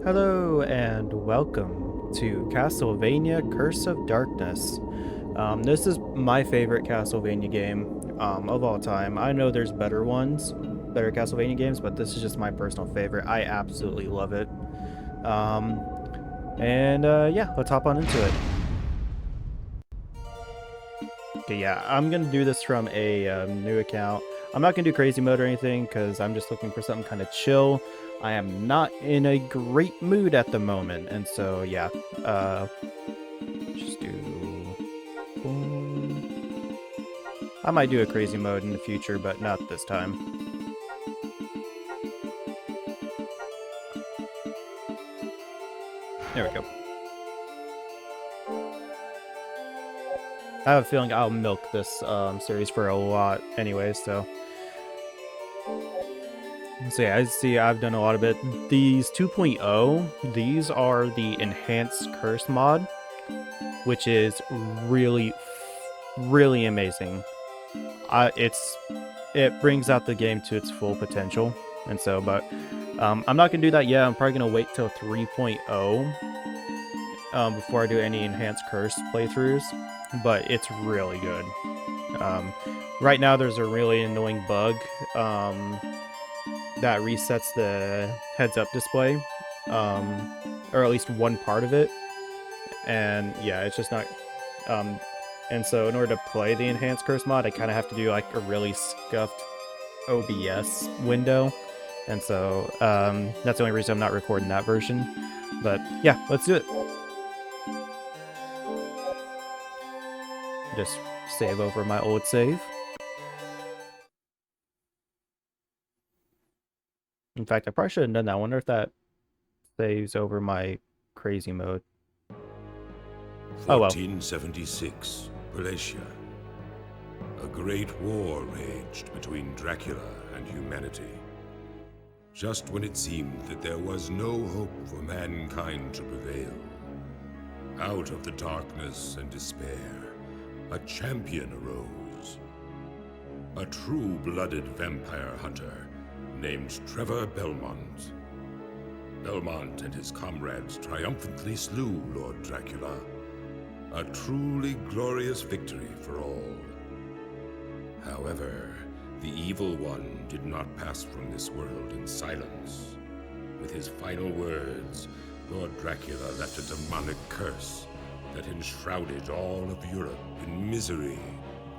Hello and welcome to Castlevania Curse of Darkness. This is my favorite Castlevania game of all time. I know there's better ones, better Castlevania games, but this is just my personal favorite. I absolutely love it. Um, yeah, let's hop on into it. Okay, yeah, I'm gonna do this from a new account. I'm not gonna do crazy mode or anything because I'm just looking for something kind of chill. I am not in a great mood at the moment, and so yeah, just do. Boom. I might do a crazy mode in the future, but not this time. There we go. I have a feeling I'll milk this series for a lot anyway, so yeah, I see I've done a lot of it. These 2.0, these are the enhanced curse mod, which is really amazing. It brings out the game to its full potential, and so but I'm not gonna do that yet. I'm probably gonna wait till 3.0 before I do any enhanced curse playthroughs, but it's really good. Right now there's a really annoying bug that resets the heads-up display, or at least one part of it, and yeah, it's just not. And so in order to play the enhanced curse mod, I kind of have to do like a really scuffed OBS window, and so that's the only reason I'm not recording that version. But yeah, let's do it. Just save over my old save. In fact, I probably should have done that. I wonder if that saves over my crazy mode. Oh well. 1476, Wallachia. A great war raged between Dracula and humanity. Just when it seemed that there was no hope for mankind to prevail, out of the darkness and despair, a champion arose. A true-blooded vampire hunter named Trevor Belmont. Belmont and his comrades triumphantly slew Lord Dracula. A truly glorious victory for all. However, the evil one did not pass from this world in silence. With his final words, Lord Dracula left a demonic curse that enshrouded all of Europe in misery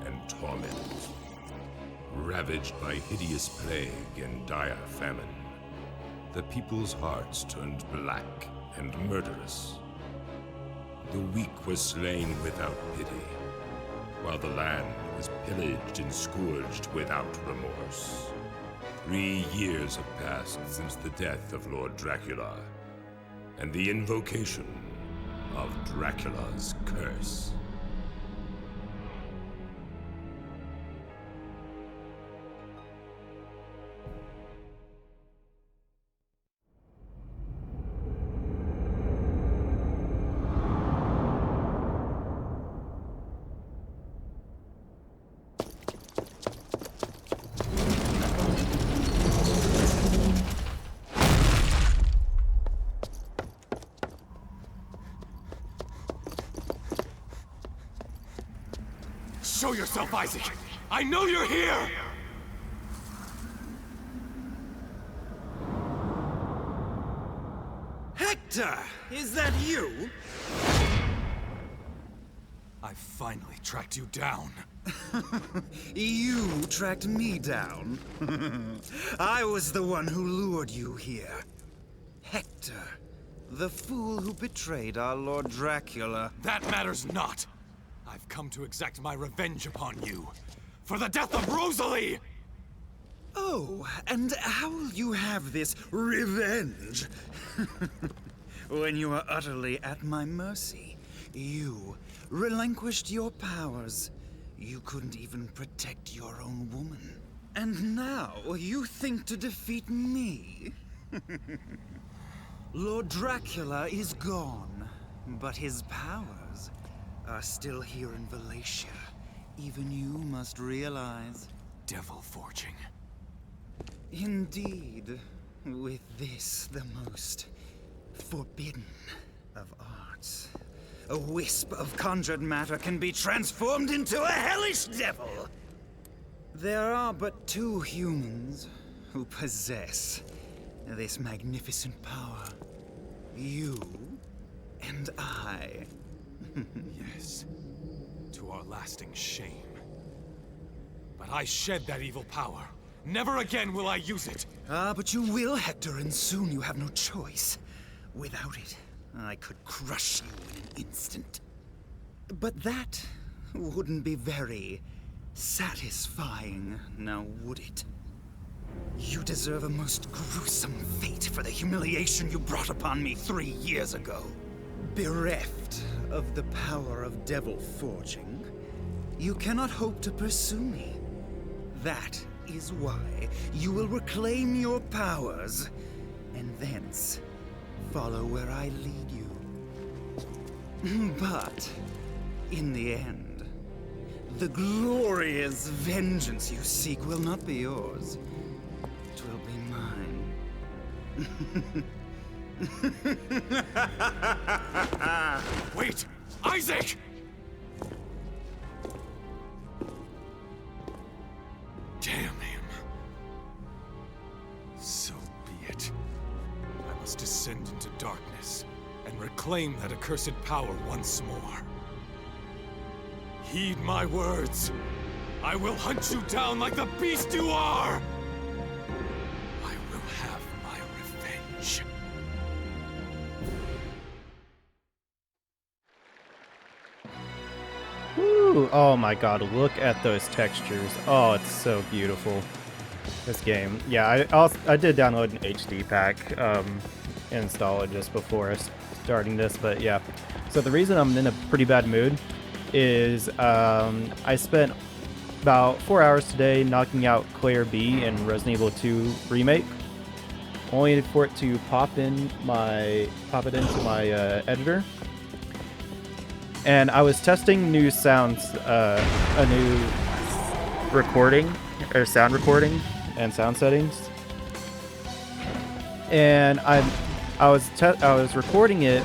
and torment. Ravaged by hideous plague and dire famine, the people's hearts turned black and murderous. The weak were slain without pity, while the land was pillaged and scourged without remorse. 3 years have passed since the death of Lord Dracula, and the invocation of Dracula's curse. Show yourself, Isaac! I know you're here! Hector! Is that you? I finally tracked you down. You tracked me down. I was the one who lured you here. Hector, the fool who betrayed our Lord Dracula. That matters not! I've come to exact my revenge upon you. For the death of Rosalie! Oh, and how will you have this revenge? When you are utterly at my mercy, you relinquished your powers. You couldn't even protect your own woman. And now you think to defeat me? Lord Dracula is gone, but his powers are still here in Wallachia. Even you must realize. Devil forging. Indeed. With this, the most forbidden of arts. A wisp of conjured matter can be transformed into a hellish devil. There are but 2 humans who possess this magnificent power. You and I. Yes, to our lasting shame. But I shed that evil power. Never again will I use it. Ah, but you will, Hector, and soon you have no choice. Without it, I could crush you in an instant. But that wouldn't be very satisfying, now would it? You deserve a most gruesome fate for the humiliation you brought upon me 3 years ago. Bereft of the power of devil forging, you cannot hope to pursue me. That is why you will reclaim your powers, and thence follow where I lead you. But, in the end, the glorious vengeance you seek will not be yours. It will be mine. Wait! Isaac! Damn him. So be it. I must descend into darkness and reclaim that accursed power once more. Heed my words. I will hunt you down like the beast you are! I will have my revenge. Woo! Oh my god, look at those textures. Oh, it's so beautiful. This game. Yeah, I did download an HD pack, install it just before starting this, but yeah. So the reason I'm in a pretty bad mood is I spent about 4 hours today knocking out Claire B in Resident Evil 2 Remake, only for it to pop it into my editor. And I was testing new sounds, a new recording, or sound recording, and sound settings. And I was recording it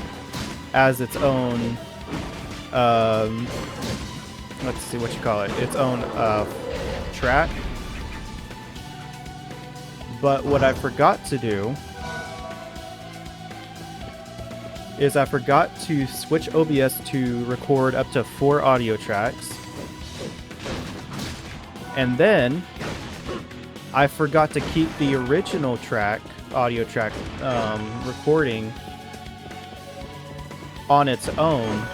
as its own, let's see what you call it, its own track. But what I forgot to do is I forgot to switch OBS to record up to 4 audio tracks. And then I forgot to keep the original audio track recording on its own.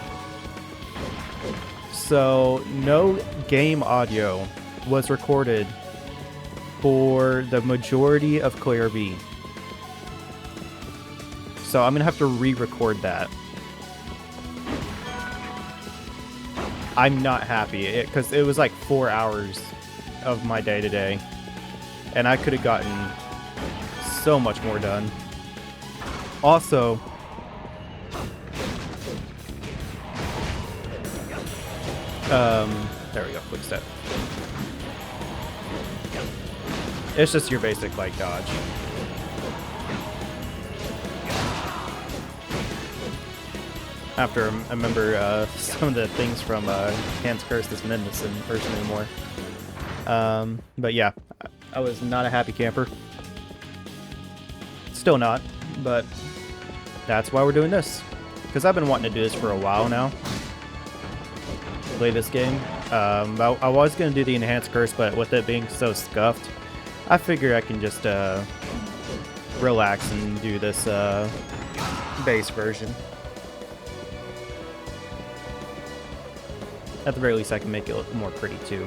So no game audio was recorded for the majority of Claire B. So I'm gonna have to re-record that. I'm not happy because it was like 4 hours of my day today, and I could have gotten so much more done. Also, there we go, quick step. It's just your basic like dodge. After I remember some of the things from Hans Curse this innocent person anymore. But yeah, I was not a happy camper. Still not, but that's why we're doing this. Because I've been wanting to do this for a while now. Play this game. I was going to do the Enhanced Curse, but with it being so scuffed, I figure I can just relax and do this base version. At the very least, I can make it look more pretty too.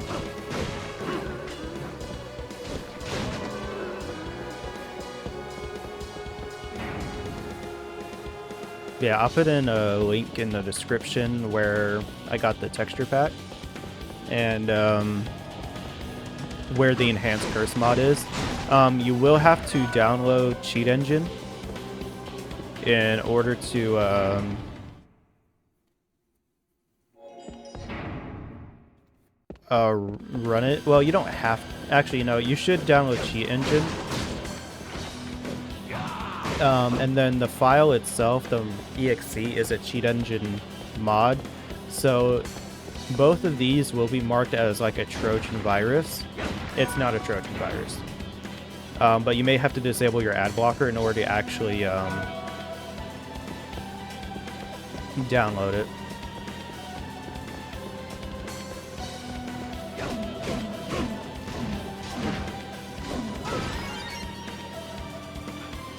Yeah, I'll put in a link in the description where I got the texture pack and where the Enhanced Curse mod is. You will have to download Cheat Engine in order to run it. Well, you don't have... Actually, no, you should download Cheat Engine And then the file itself, the exe, is a cheat engine mod. So both of these will be marked as like a Trojan virus. It's not a Trojan virus. But you may have to disable your ad blocker in order to actually download it.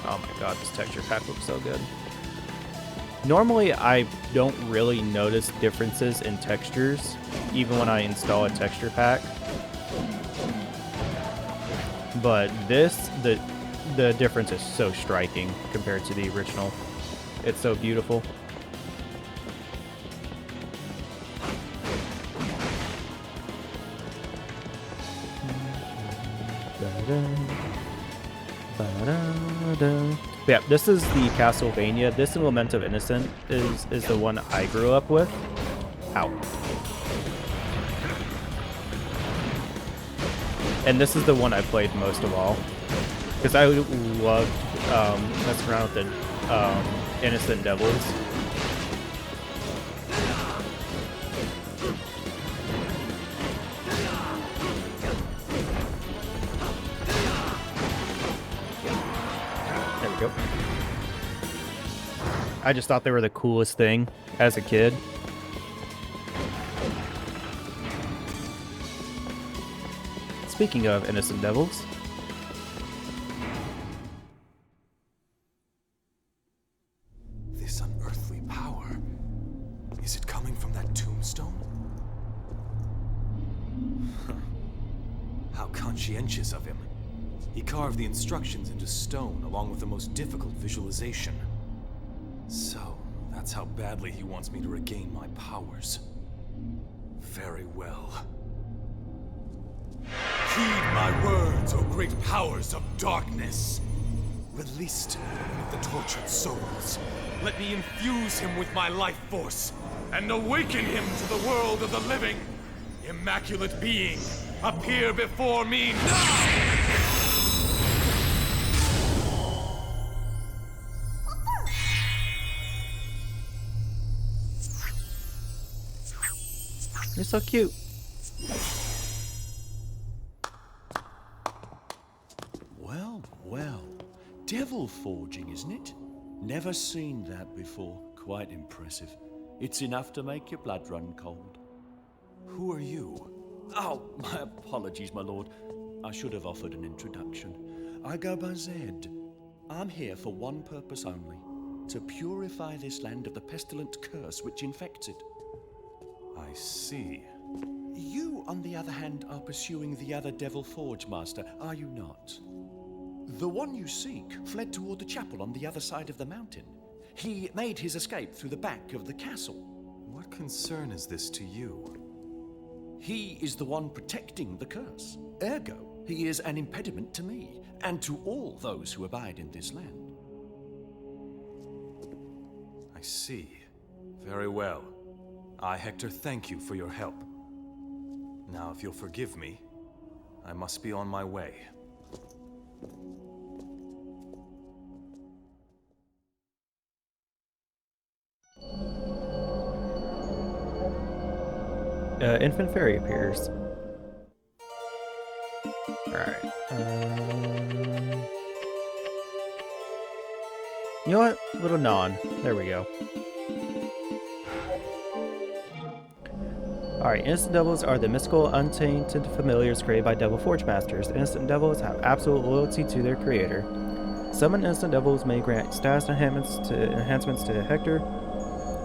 Oh my god, this texture pack looks so good. Normally, I don't really notice differences in textures, even when I install a texture pack. But this, the difference is so striking compared to the original. It's so beautiful. Yeah, this is the Castlevania. This and Lament of Innocent is the one I grew up with. Ow. And this is the one I played most of all. Because I loved messing around with the Innocent Devils. There we go. I just thought they were the coolest thing as a kid. Speaking of Innocent Devils. This unearthly power, is it coming from that tombstone? How conscientious of him. He carved the instructions into stone along with the most difficult visualization. So, that's how badly he wants me to regain my powers. Very well. Heed my words, O great powers of darkness! Release to me one of the tortured souls. Let me infuse him with my life force, and awaken him to the world of the living. Immaculate being, appear before me now! You're so cute. Well, devil forging, isn't it? Never seen that before. Quite impressive. It's enough to make your blood run cold. Who are you? Oh, my apologies, my lord. I should have offered an introduction. I go by Zed. I'm here for one purpose only. To purify this land of the pestilent curse which infects it. I see. You, on the other hand, are pursuing the other Devil Forge Master, are you not? The one you seek fled toward the chapel on the other side of the mountain. He made his escape through the back of the castle. What concern is this to you? He is the one protecting the curse. Ergo, he is an impediment to me, and to all those who abide in this land. I see. Very well. I, Hector, thank you for your help. Now, if you'll forgive me, I must be on my way. Infant Fairy appears. Alright. You know what? Little nod. There we go. Alright, Innocent Devils are the mystical, untainted familiars created by Devil Forge Masters. Innocent Devils have absolute loyalty to their creator. Summon Innocent Devils may grant status enhancements to Hector.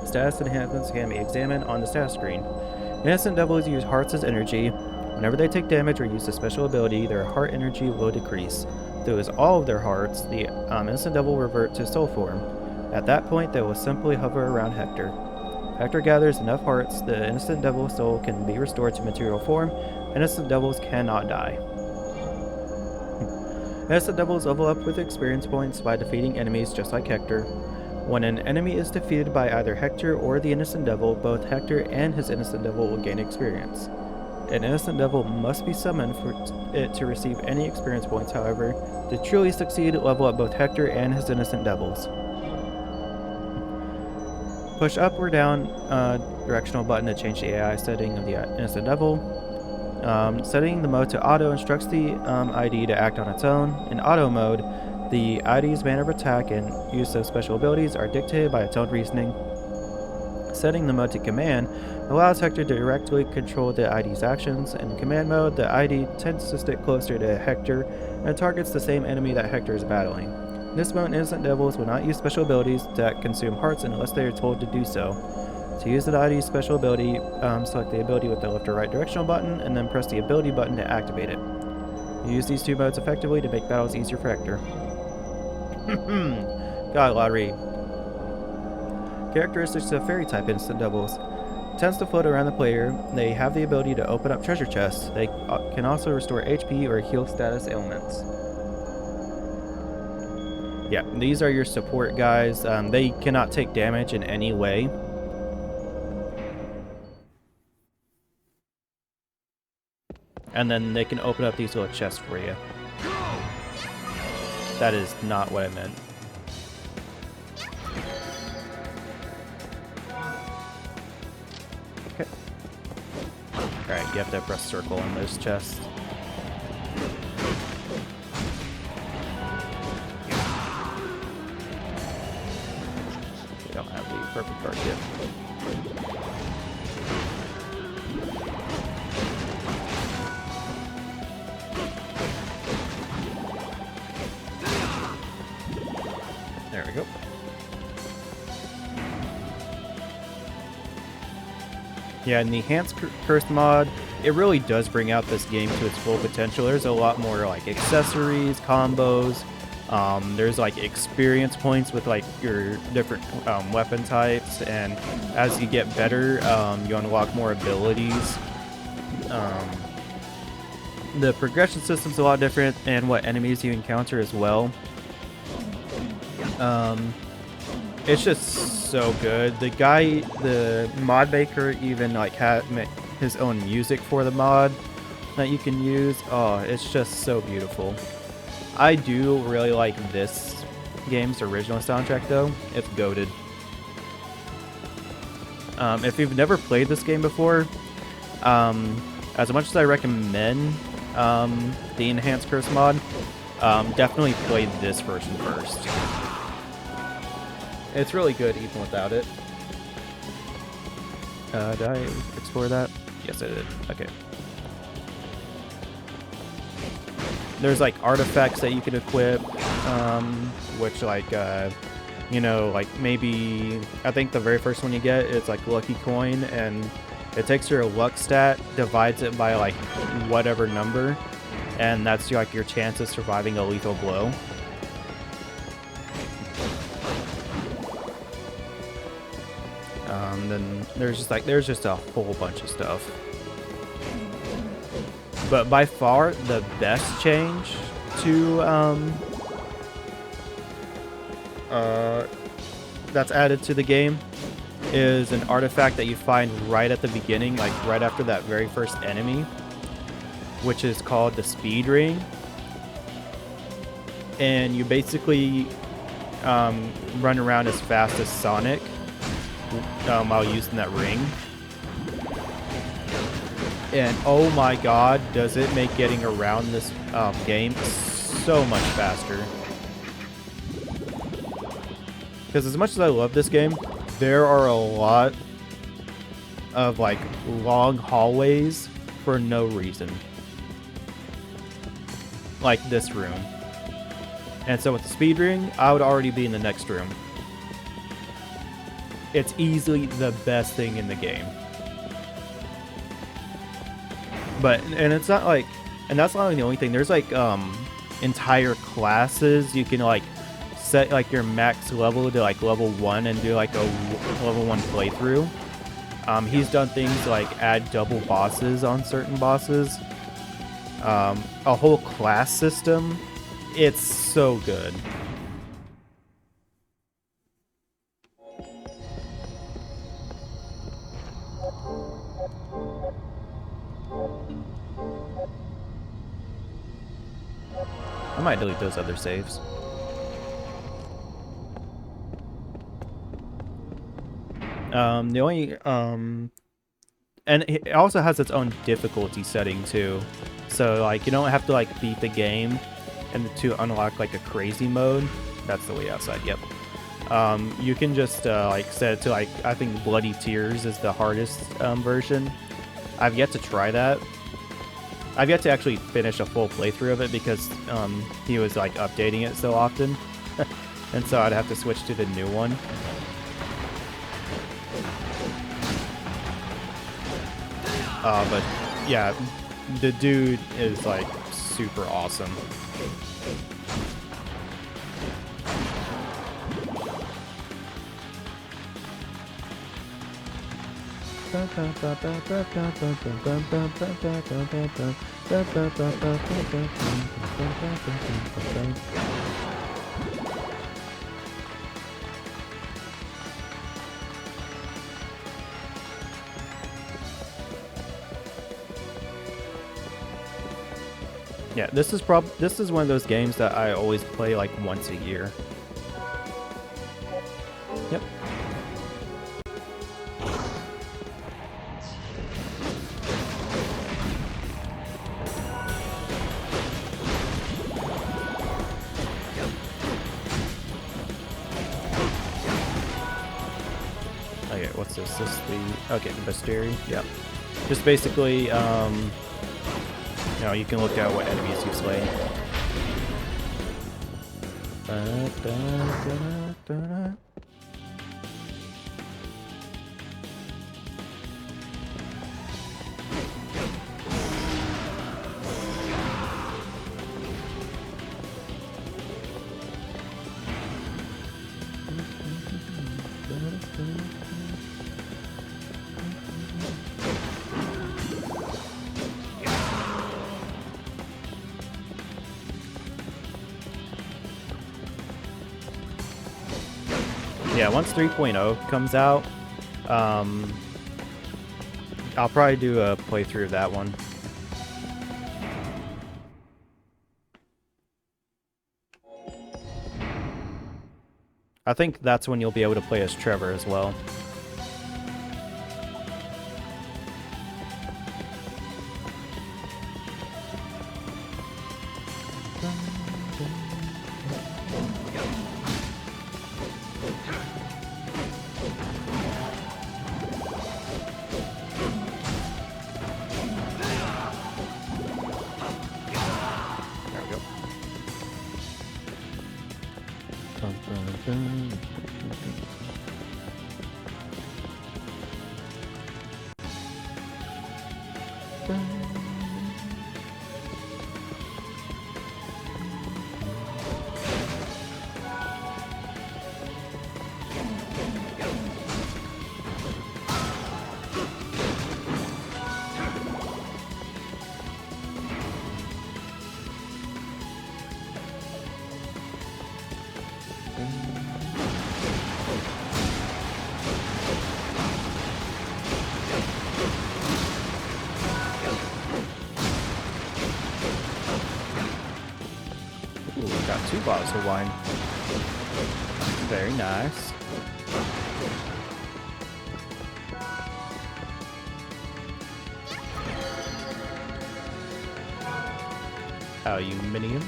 Status enhancements can be examined on the status screen. Innocent Devils use hearts as energy. Whenever they take damage or use a special ability, their heart energy will decrease. If they lose all of their hearts, the Innocent Devil will revert to soul form. At that point, they will simply hover around Hector. If Hector gathers enough hearts, the Innocent Devil soul can be restored to material form. Innocent Devils cannot die. Innocent Devils level up with experience points by defeating enemies just like Hector. When an enemy is defeated by either Hector or the Innocent Devil, both Hector and his Innocent Devil will gain experience. An innocent devil must be summoned for it to receive any experience points, however. To truly succeed, level up both Hector and his innocent devils. Push up or down directional button to change the AI setting of the innocent devil. Setting the mode to auto instructs the ID to act on its own. In auto mode, the ID's manner of attack and use of special abilities are dictated by its own reasoning. Setting the mode to command allows Hector to directly control the ID's actions. In command mode, the ID tends to stick closer to Hector and targets the same enemy that Hector is battling. In this mode, innocent devils will not use special abilities that consume hearts unless they are told to do so. To use the ID's special ability, select the ability with the left or right directional button, and then press the ability button to activate it. You use these two modes effectively to make battles easier for Hector. God lottery. Characteristics of fairy-type instant devils. Tends to float around the player. They have the ability to open up treasure chests. They can also restore HP or heal status ailments. Yeah, these are your support guys. They cannot take damage in any way. And then they can open up these little chests for you. That is not what I meant. Okay. Alright, you have to press circle on those chests. We don't have the perfect card yet. There we go. Yeah, in the Enhanced Curse mod, it really does bring out this game to its full potential. There's a lot more like accessories, combos. There's like experience points with like your different weapon types, and as you get better, you unlock more abilities. The progression system's a lot different, and what enemies you encounter as well. It's just so good. The mod maker even like had his own music for the mod that you can use. Oh, it's just so beautiful. I do really like this game's original soundtrack though. It's goated. If you've never played this game before, as much as I recommend the Enhanced Curse mod, definitely play this version first. It's really good even without it. Did I explore that? Yes, I did. Okay. There's like artifacts that you can equip, which like, you know, like maybe, I think the very first one you get is like Lucky Coin, and it takes your luck stat, divides it by like whatever number, and that's like your chance of surviving a lethal blow. Then there's just a whole bunch of stuff. But by far the best change to that's added to the game is an artifact that you find right at the beginning, like right after that very first enemy, which is called the Speed Ring. And you basically run around as fast as Sonic while using that ring. And oh my god, does it make getting around this game so much faster. Because as much as I love this game, there are a lot of like long hallways for no reason. Like this room. And so with the speed ring, I would already be in the next room. It's easily the best thing in the game. But, and it's not like, and that's not the only thing. There's like entire classes you can like set like your max level to like level 1 and do like a level 1 playthrough. He's done things like add double bosses on certain bosses. A whole class system. It's so good. I might delete those other saves. The only and it also has its own difficulty setting too. So like you don't have to like beat the game and to unlock like a crazy mode. That's the way outside. Yep. You can just like set it to like I think Bloody Tears is the hardest version. I've yet to try that. I've yet to actually finish a full playthrough of it because he was like updating it so often, and so I'd have to switch to the new one. But yeah, the dude is like super awesome. Yeah, this is one of those games that I always play like once a year. Yep. Okay, what's this? This is the okay, the bestiary. Yep. Just basically, you know, you can look at what enemies you've slain. Yeah, once 3.0 comes out, I'll probably do a playthrough of that one. I think that's when you'll be able to play as Trevor as well. Got 2 bottles of wine. Very nice. Aluminium.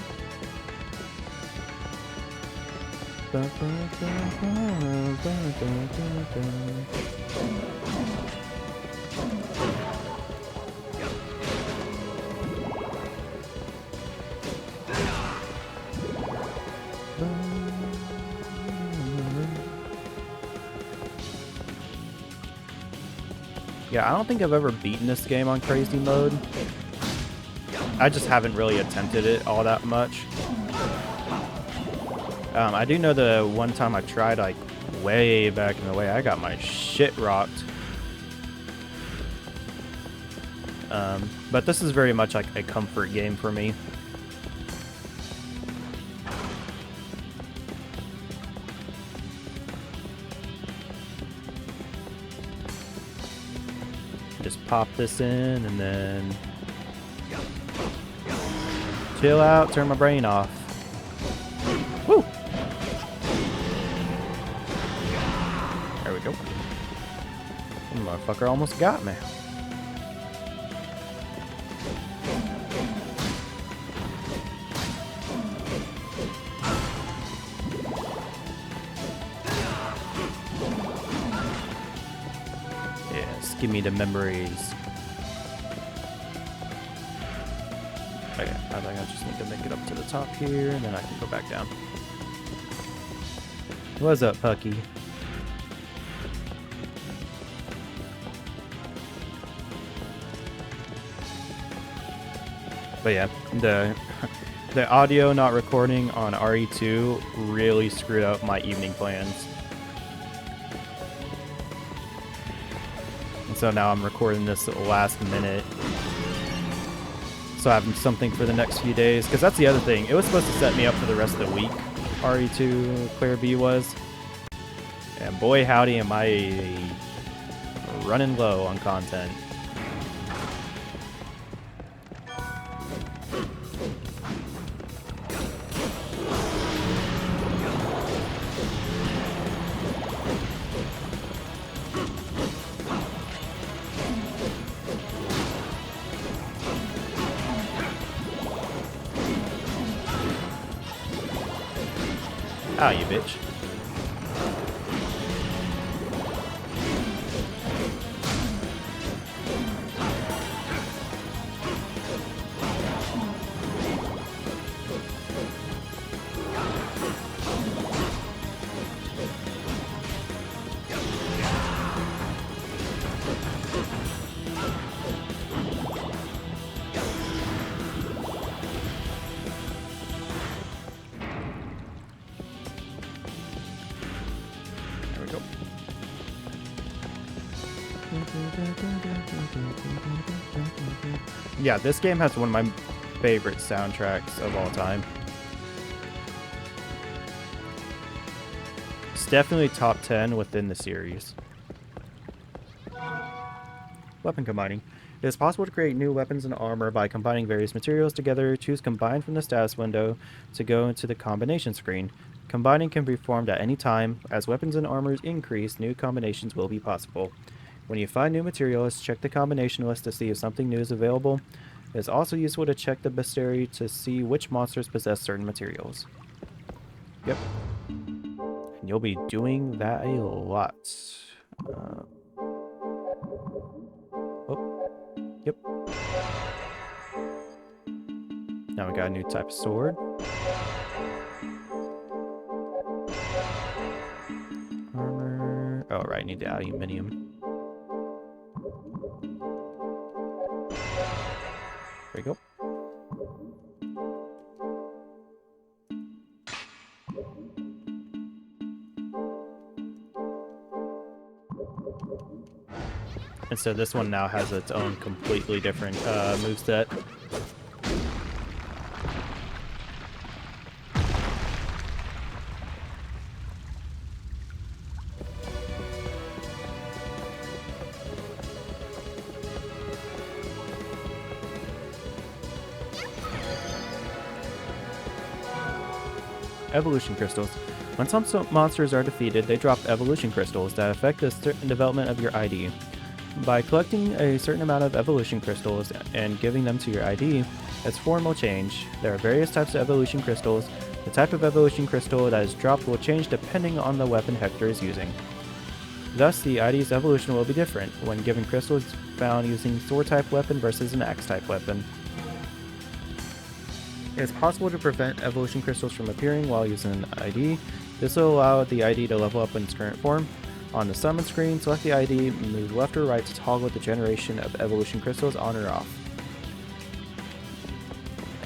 Yeah, I don't think I've ever beaten this game on crazy mode. I just haven't really attempted it all that much. I do know the one time I tried, like, way back in the way, I got my shit rocked. But this is very much like a comfort game for me. Just pop this in and then chill out, turn my brain off. we go. Motherfucker almost got me. Yes, give me the memories. Okay, I think I just need to make it up to the top here, and then I can go back down. What's up, Pucky? But yeah, the audio not recording on RE2 really screwed up my evening plans. And so now I'm recording this last minute. So I have something for the next few days. Because that's the other thing. It was supposed to set me up for the rest of the week. RE2 Clear B was. And boy howdy am I running low on content. Ah, you bitch. Yeah, this game has one of my favorite soundtracks of all time. It's definitely top 10 within the series. Weapon combining. It is possible to create new weapons and armor by combining various materials together. Choose Combine from the status window to go into the combination screen. Combining can be performed at any time. As weapons and armors increase, new combinations will be possible. When you find new materials, check the combination list to see if something new is available. It is also useful to check the bestiary to see which monsters possess certain materials. Yep. And you'll be doing that a lot. Yep. Now we got a new type of sword. Armor. Oh, right, need the aluminium. There we go. And so this one now has its own completely different moveset. Evolution crystals. When some monsters are defeated, they drop evolution crystals that affect the development of your ID. By collecting a certain amount of evolution crystals and giving them to your ID, its form will change. There are various types of evolution crystals. The type of evolution crystal that is dropped will change depending on the weapon Hector is using. Thus, the ID's evolution will be different when given crystals found using sword-type weapon versus an axe-type weapon. It is possible to prevent evolution crystals from appearing while using an ID. This will allow the ID to level up in its current form. On the summon screen, select the ID, move left or right to toggle the generation of evolution crystals on or off.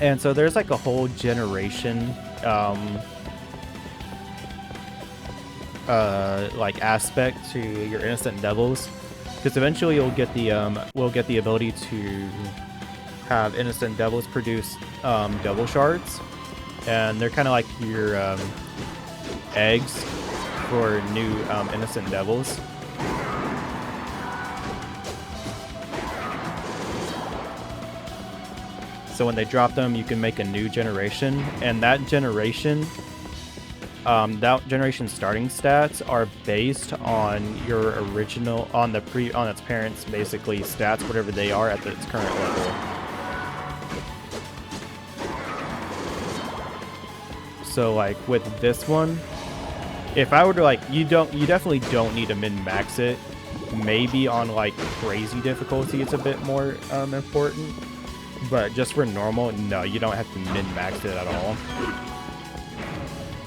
And so there's like a whole generation like aspect to your innocent devils, because eventually you'll get the we'll get the ability to have innocent devils produce devil shards, and they're kind of like your eggs for new innocent devils. So when they drop them, you can make a new generation, and that generation that generation starting stats are based on your original on its parents' basically stats, whatever they are at its current level. So like with this one, if I were to like, you definitely don't need to min-max it. Maybe on like crazy difficulty, it's a bit more important. But just for normal, no, you don't have to min-max it at all.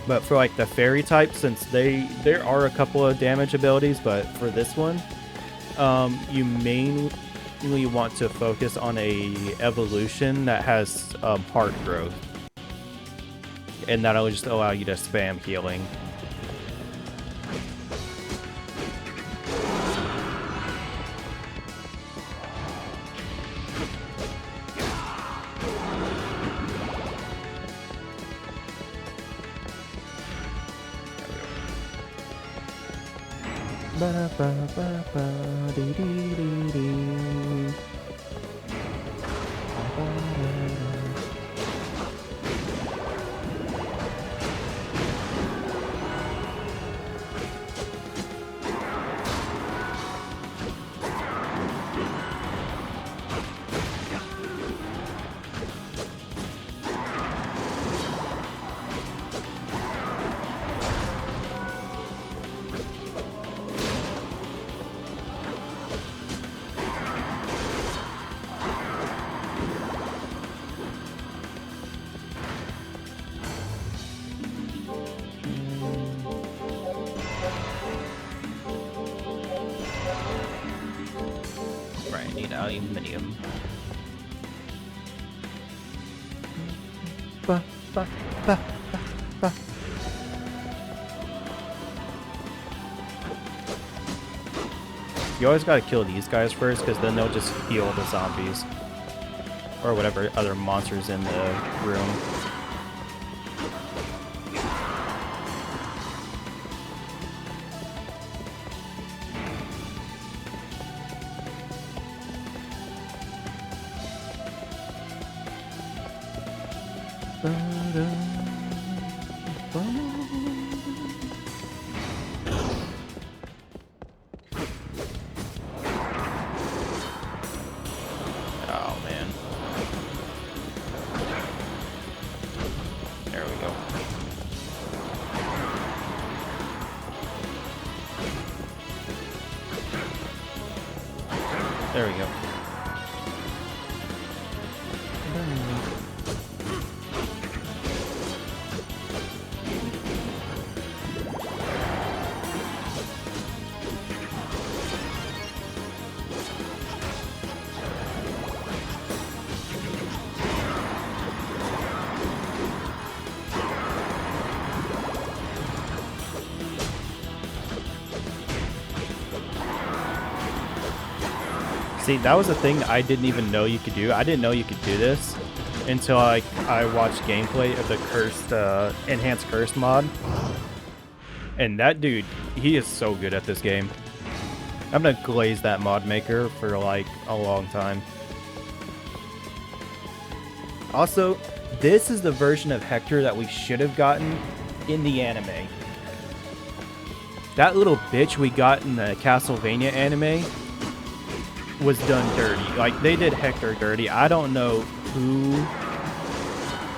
But for like the fairy type, since there are a couple of damage abilities, but for this one, you mainly want to focus on a evolution that has heart growth. And that'll just allow you to spam healing. Right, need aluminium. Ba, ba, ba, ba, ba. You always gotta kill these guys first, because then they'll just heal the zombies. Or whatever other monsters in the room. Oh man. There we go. There we go. See, that was a thing I didn't even know you could do. I didn't know you could do this until I watched gameplay of the cursed, enhanced curse mod. And that dude, he is so good at this game. I'm gonna glaze that mod maker for like a long time. Also, this is the version of Hector that we should have gotten in the anime. That little bitch we got in the Castlevania anime was done dirty. Like, they did Hector dirty. I don't know who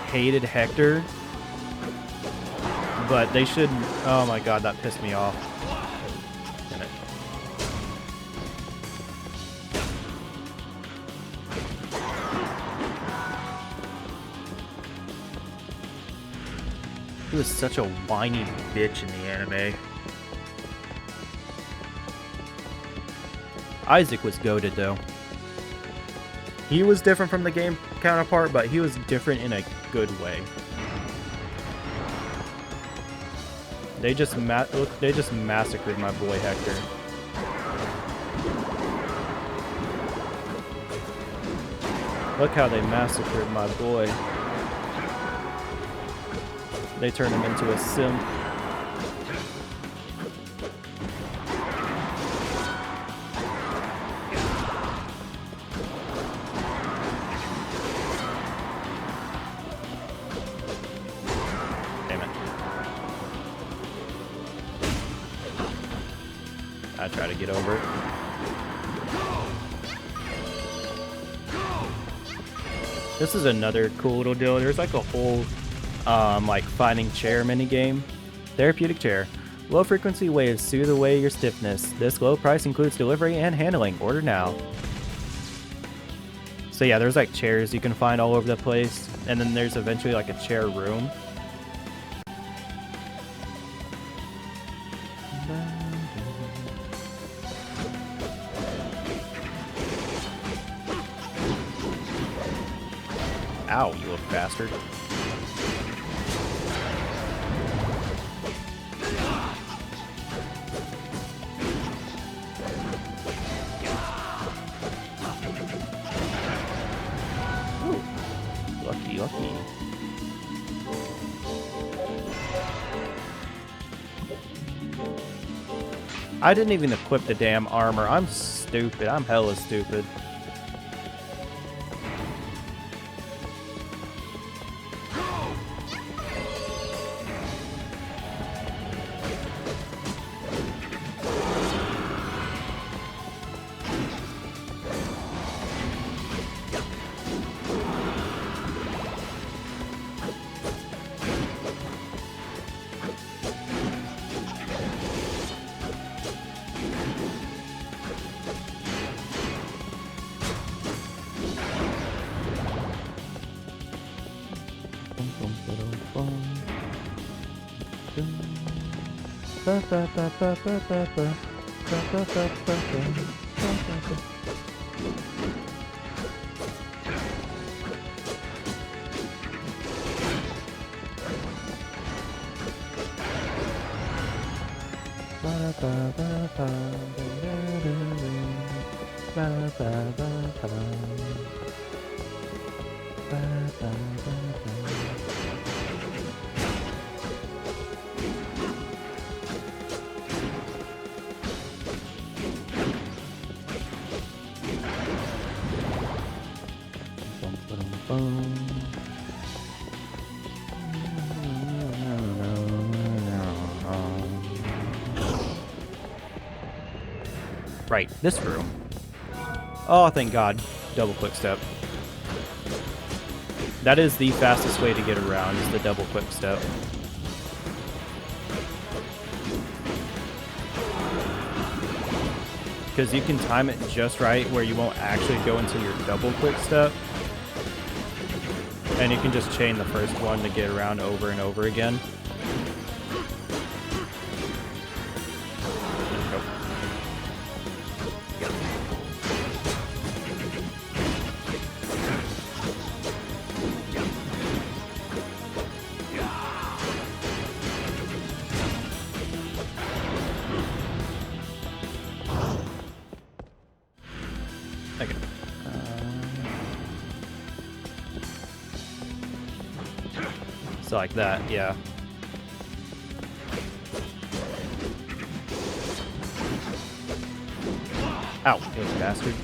hated Hector, but they should. Oh my god, that pissed me off. Damn it. He was such a whiny bitch in the anime. Isaac was goated though. He was different from the game counterpart, but he was different in a good way. They just massacred my boy Hector. Look how they massacred my boy. They turned him into a simp. I try to get over it. This is another cool little deal. There's like a whole like finding chair mini game. Therapeutic chair. Low frequency waves soothe away your stiffness. This low price includes delivery and handling. Order now. So yeah, there's like chairs you can find all over the place, and then there's eventually like a chair room. Ow, you little bastard. Ooh, lucky, lucky. I didn't even equip the damn armor. I'm stupid. I'm hella stupid. Right, this room. Oh, thank God. Double quick step. That is the fastest way to get around, is the double quick step. Because you can time it just right where you won't actually go into your double quick step. And you can just chain the first one to get around over and over again. Okay. So like that, yeah. Ow, you bastard.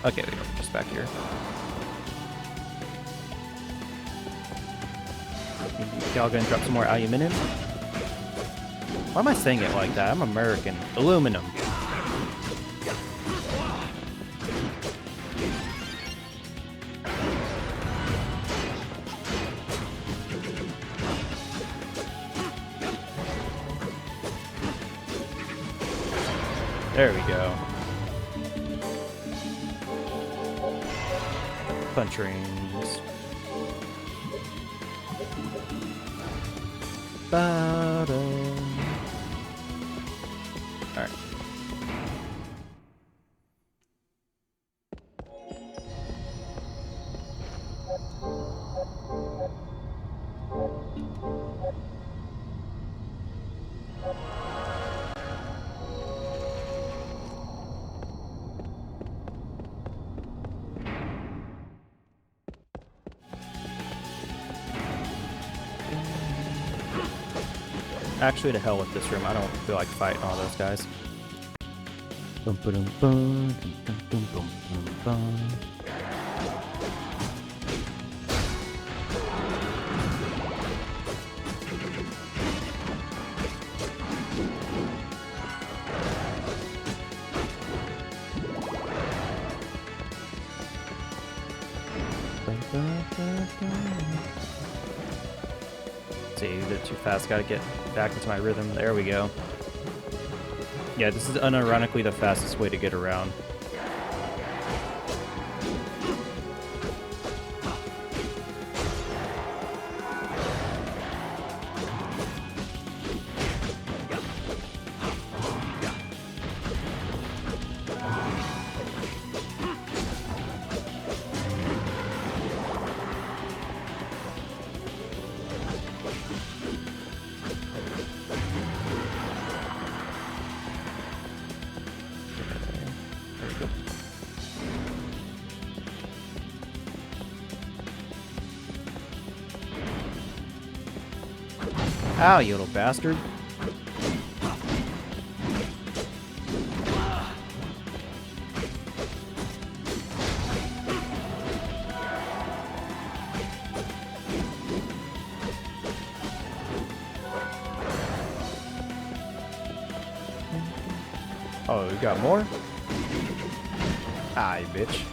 Okay, we go just back here. Y'all gonna drop some more aluminum? Why am I saying it like that? I'm American. Aluminum. There we go. Punch rings. Alright. Actually, to hell with this room. I don't feel like fighting all those guys. Bum, ba-dum, bum, dum, dum, dum, dum, bum. See, they're too fast. Gotta get back into my rhythm. There we go. Yeah, this is unironically the fastest way to get around. Ow, you little bastard. Oh, we got more? Aye, bitch.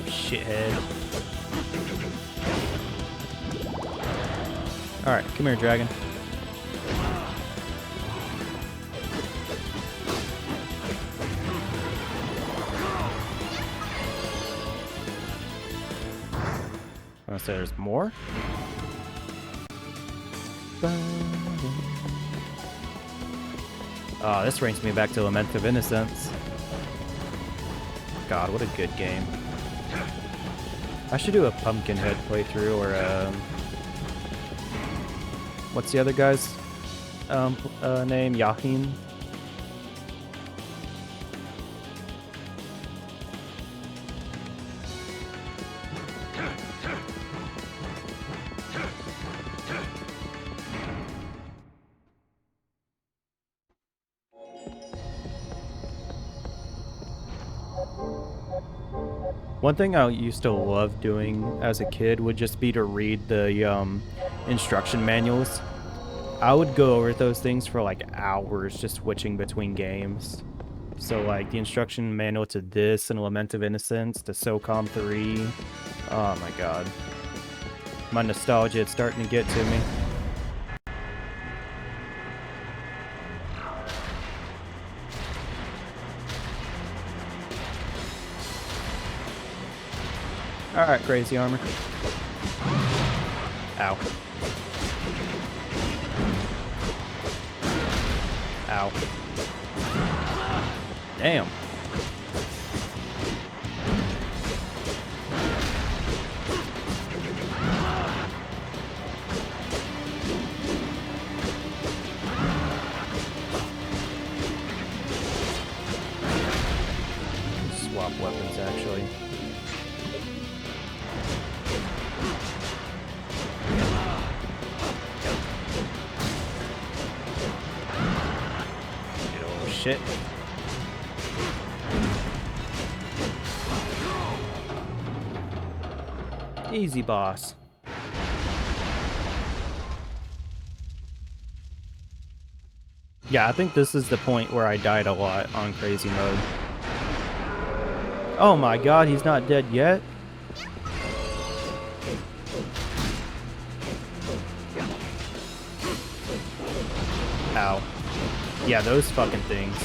Shithead. Alright, come here, dragon. I want to say there's more. Oh, this brings me back to Lament of Innocence. God, what a good game. I should do a Pumpkinhead playthrough, or what's the other guy's name? Yahin? One thing I used to love doing as a kid would just be to read the instruction manuals. I would go over those things for like hours just switching between games. So like the instruction manual to this and Lament of Innocence to SOCOM 3. Oh my god. My nostalgia is starting to get to me. Alright, crazy armor. Ow. Ow. Damn. Swap weapons, actually. shit. Easy, boss. Yeah, I think this is the point where I died a lot on crazy mode. Oh my god, he's not dead yet? Ow. Yeah, those fucking things.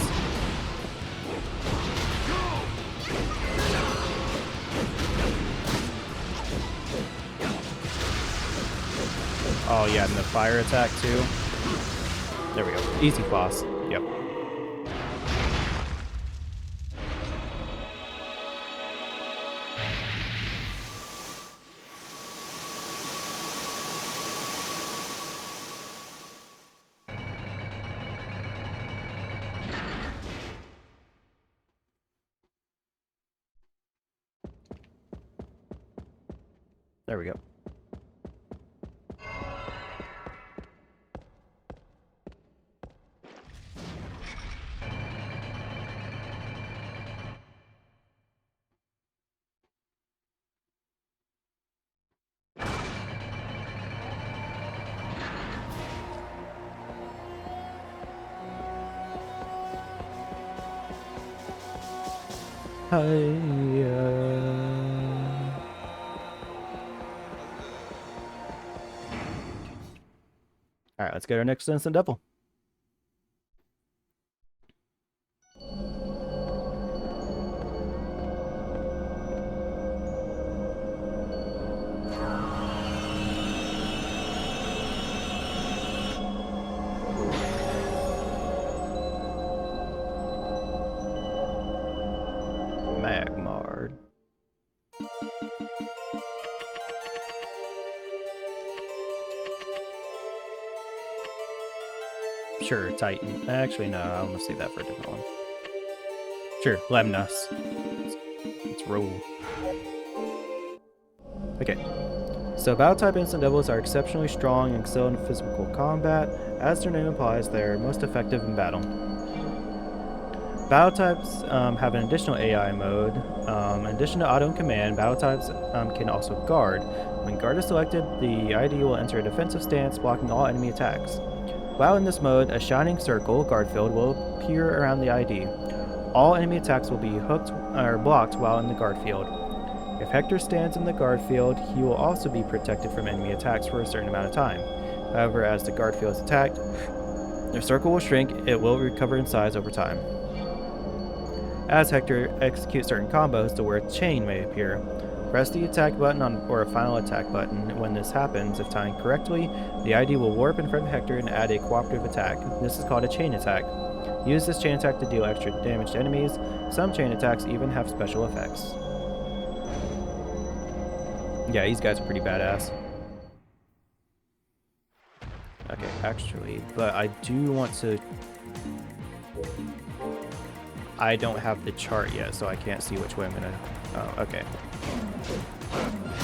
Oh yeah, and the fire attack too. There we go. Easy boss. Yep. There we go. Alright, let's get our next instant devil. Magmard. Sure, Titan. Actually, no, I'm gonna save that for a different one. Sure, Lemnos. Let's roll. Okay. So, Battle-type Instant Devils are exceptionally strong and excel in physical combat. As their name implies, they are most effective in battle. Battle types have an additional AI mode. In addition to auto and command, battle types can also guard. When guard is selected, the ID will enter a defensive stance, blocking all enemy attacks. While in this mode, a shining circle, guard field, will appear around the ID. All enemy attacks will be hooked or blocked while in the guard field. If Hector stands in the guard field, he will also be protected from enemy attacks for a certain amount of time. However, as the guard field is attacked, the circle will shrink. It will recover in size over time. As Hector executes certain combos, the word chain may appear. Press the attack button or a final attack button. When this happens, if timed correctly, the ID will warp in front of Hector and add a cooperative attack. This is called a chain attack. Use this chain attack to deal extra damage to enemies. Some chain attacks even have special effects. Yeah, these guys are pretty badass. Okay, actually, but I do want to... I don't have the chart yet, so I can't see which way I'm gonna... Oh, okay.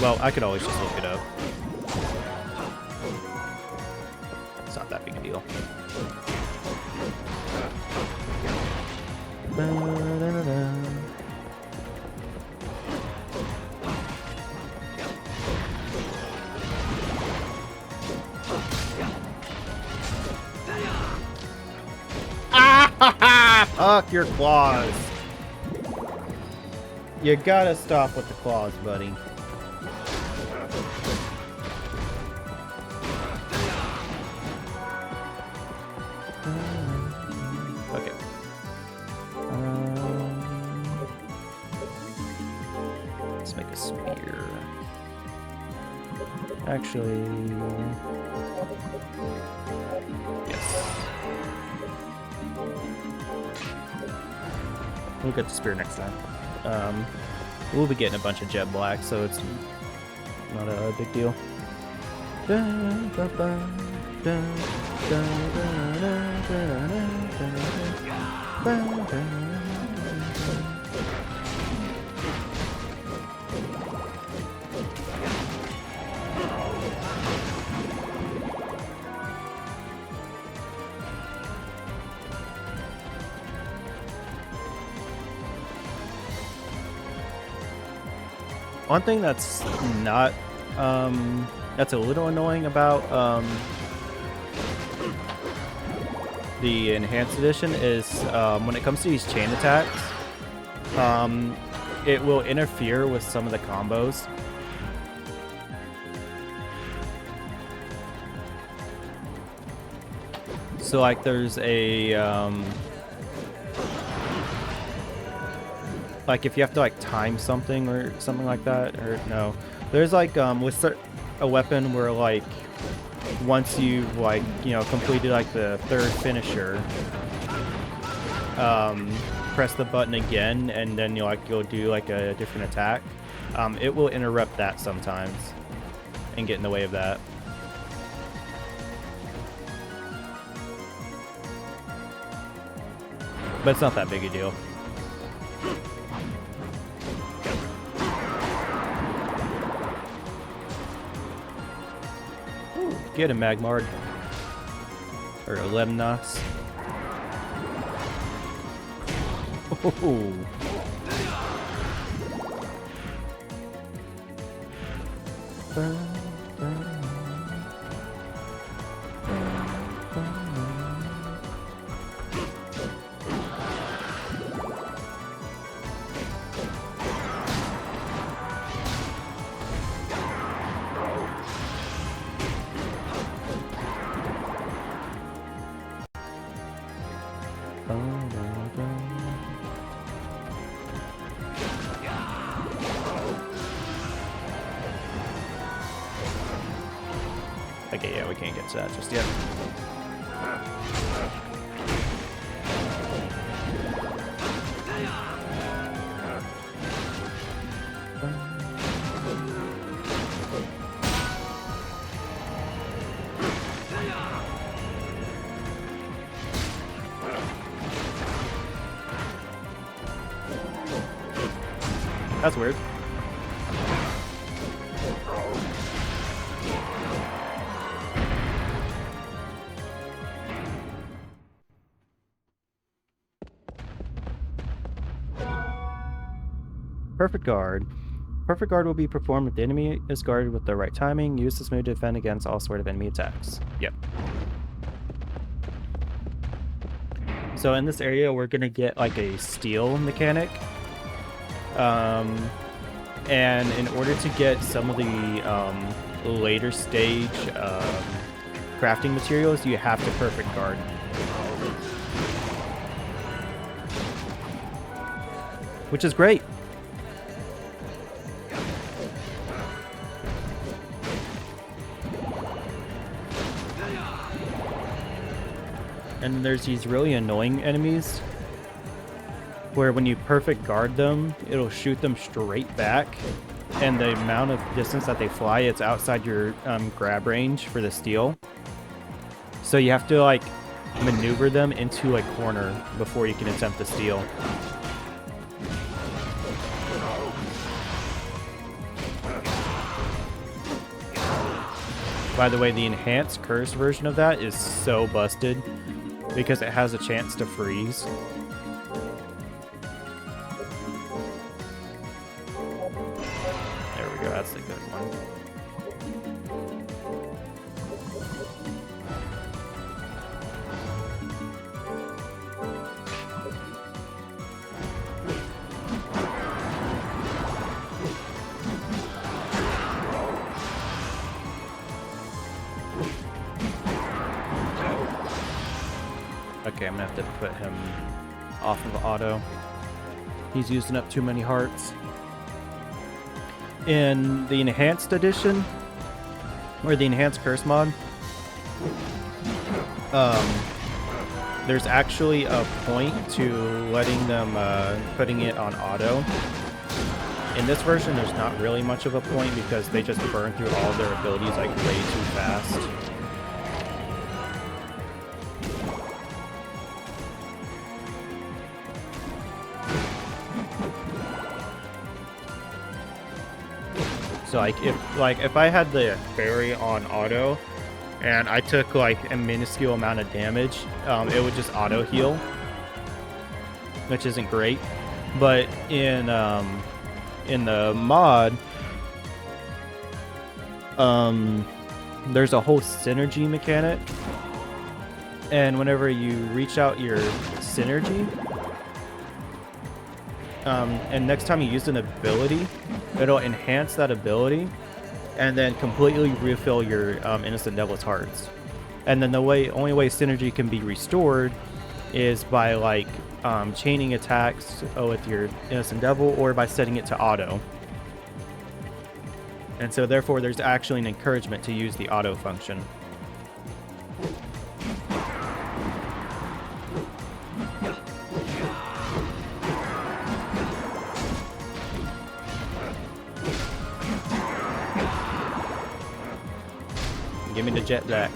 Well, I could always just look it up. It's not that big a deal. Fuck your claws. You gotta stop with the claws, buddy. Okay. Let's make a spear. Actually... yes. We'll get the spear next time. We'll be getting a bunch of jet black, so it's not a big deal. One thing that's not that's a little annoying about the enhanced edition is when it comes to these chain attacks, it will interfere with some of the combos. So like there's a like if you have to like time something or something like that, or no, there's like with a weapon where like once you've like, you know, completed like the third finisher, press the button again and then you'll do like a different attack. It will interrupt that sometimes and get in the way of that. But it's not that big a deal. Get him, Magmard. Or Lemnos. Oh. Okay, yeah, we can't get to that just yet. That's weird. Perfect guard. Perfect guard will be performed if the enemy is guarded with the right timing. Use this move to defend against all sort of enemy attacks. Yep. So in this area, we're gonna get like a steal mechanic. And in order to get some of the later stage crafting materials, you have to perfect guard. Which is great. And there's these really annoying enemies where when you perfect guard them, it'll shoot them straight back, and the amount of distance that they fly, it's outside your grab range for the steal. So you have to like maneuver them into a corner before you can attempt the steal. By the way, the enhanced curse version of that is so busted because it has a chance to freeze. There we go, that's the good one. Okay, I'm gonna have to put him off of auto. He's using up too many hearts. In the enhanced edition, or the enhanced curse mod, there's actually a point to letting them putting it on auto. In this version, there's not really much of a point because they just burn through all their abilities like way too fast. So if I had the fairy on auto and I took like a minuscule amount of damage, it would just auto heal, which isn't great. But in the mod, there's a whole synergy mechanic, and whenever you reach out your synergy, and next time you use an ability, it'll enhance that ability, and then completely refill your Innocent Devil's hearts. And then the only way synergy can be restored is by like chaining attacks with your Innocent Devil, or by setting it to auto. And so therefore there's actually an encouragement to use the auto function. Give me the jetpack.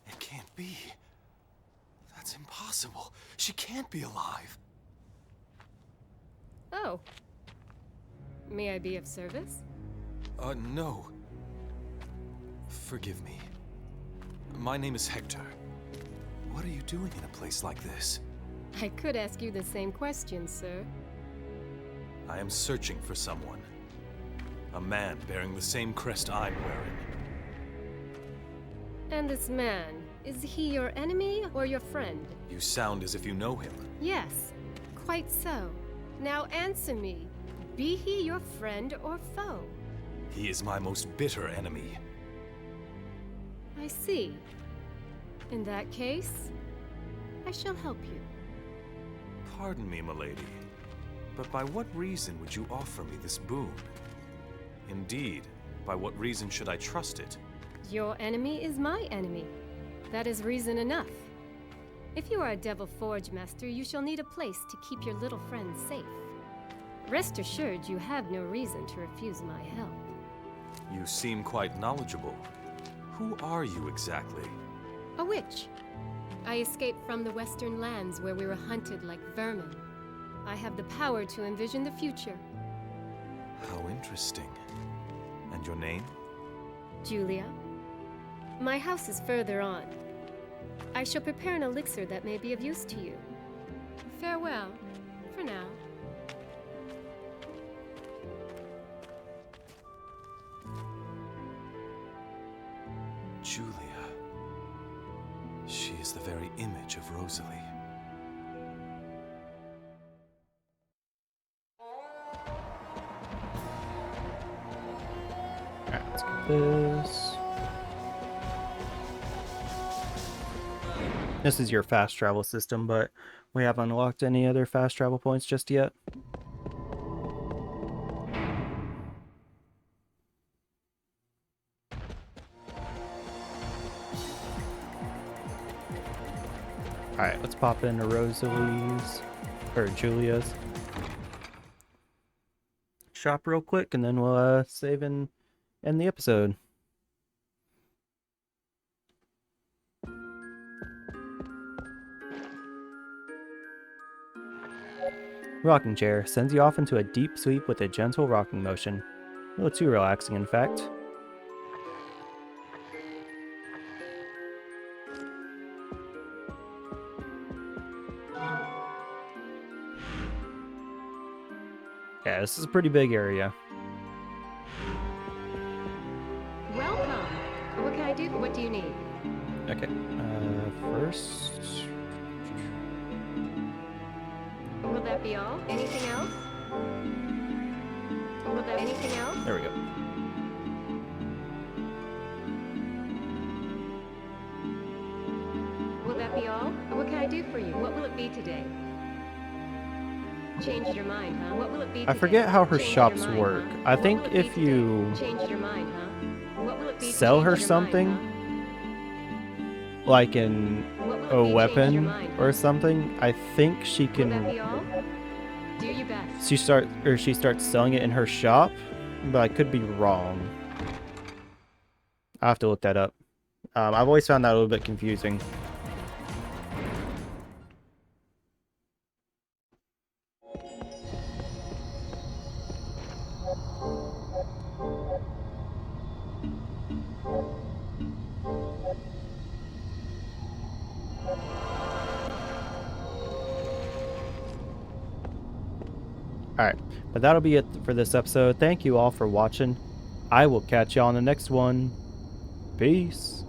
It can't be. That's impossible. She can't be alive. Oh. May I be of service? No. Forgive me. My name is Hector. What are you doing in a place like this? I could ask you the same question, sir. I am searching for someone. A man bearing the same crest I'm wearing. And this man, is he your enemy or your friend? You sound as if you know him. Yes, quite so. Now answer me. Be he your friend or foe? He is my most bitter enemy. I see. In that case, I shall help you. Pardon me, milady, but by what reason would you offer me this boon? Indeed, by what reason should I trust it? Your enemy is my enemy. That is reason enough. If you are a Devil Forge Master, you shall need a place to keep your little friends safe. Rest assured, you have no reason to refuse my help. You seem quite knowledgeable. Who are you exactly? A witch. I escaped from the Western lands where we were hunted like vermin. I have the power to envision the future. How interesting. And your name? Julia. My house is further on. I shall prepare an elixir that may be of use to you. Farewell, for now. Julia. She is the very image of Rosalie. Alright, let's get this. This is your fast travel system, but we haven't unlocked any other fast travel points just yet. Alright, let's pop into Rosalie's, or Julia's shop real quick, and then we'll save and end the episode. Rocking chair sends you off into a deep sleep with a gentle rocking motion. A little too relaxing, in fact. Yeah, this is a pretty big area. Welcome. What can I do? What do you need? Okay, first... Will that be all? Anything else? Will that anything else? There we go. Will that be all? What can I do for you? What will it be today? Changed your mind, huh? What will it be today? I forget how her Changed shops your mind, work. huh? I What think will it be if today? you Changed your mind, huh? What will it be to sell change her your mind, something, huh? like in What will it a be to change your weapon mind, or huh? something, I think she Will that be can all? Do your best. she starts selling it in her shop, but I could be wrong. I have to look that up. I've always found that a little bit confusing. Alright, but that'll be it for this episode. Thank you all for watching. I will catch you on the next one. Peace.